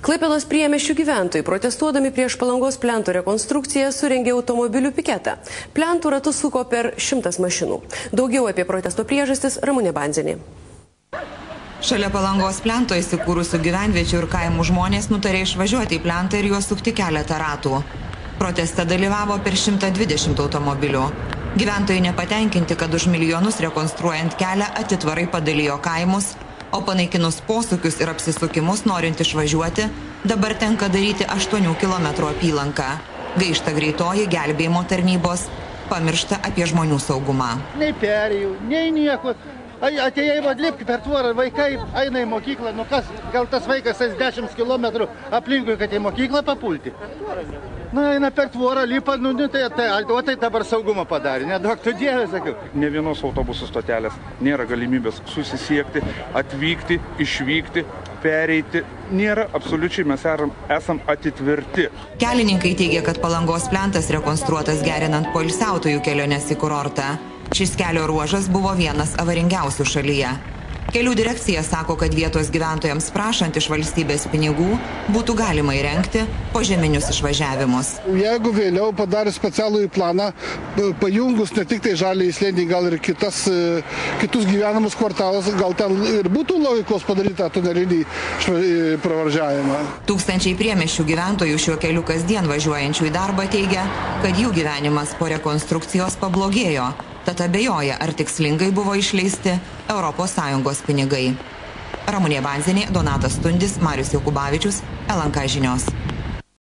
Klaipėdos priemiesčių gyventojai, protestuodami prieš Palangos plento rekonstrukciją, surengė automobilių piketą. Plentų ratus suko per 100 mašinų. Daugiau apie protesto priežastis Ramunė Banzienė. Šalia Palangos plento įsikūrusių gyvenviečių ir kaimų žmonės nutarė išvažiuoti į plentą ir juos sukti keletą ratų. Proteste dalyvavo per 120 automobilių. Gyventojai nepatenkinti, kad už milijonus rekonstruojant kelią atitvarai padalijo kaimus, o panaikinus posūkius ir apsisukimus norint išvažiuoti, dabar tenka daryti 8 km apylanką. Gaišta greitoji, gelbėjimo tarnybos, pamiršta apie žmonių saugumą. Nei perėjau, nei nieko. Atėjai vadlipti per tvorą, vaikai eina į mokyklą, nu kas, gal tas vaikas 10 km aplinkui, kad į mokyklą papulti? Na, eina per tvorą, lipa, o tai dabar saugumą padarė, nedaug tu Dieve, sakiau. Ne vienos autobusų stotelės, nėra galimybės susisiekti, atvykti, išvykti, pereiti, nėra absoliučiai, mes esam atitverti. Kelininkai teigia, kad Palangos plentas rekonstruotas gerinant poilsiautojų keliones į kurortą. Šis kelio ruožas buvo vienas avaringiausių šalyje. Kelių direkcija sako, kad vietos gyventojams prašant iš valstybės pinigų būtų galima įrengti požeminius išvažiavimus. Jeigu vėliau padarius specialųjį planą, pajungus ne tik tai Žaliąjį slėnį, gal ir kitus gyvenamus kvartalus, gal ten ir būtų logikos padaryti tunelinį pravažiavimą. Tūkstančiai priemiesčių gyventojų šiuo keliu kasdien važiuojančių į darbą teigia, kad jų gyvenimas po rekonstrukcijos pablogėjo. Tad abejoja, ar tikslingai buvo išleisti ES pinigai. Ramunė Banzienė, Donatas Stundis, Marius Jokubavičius, LNK žinios.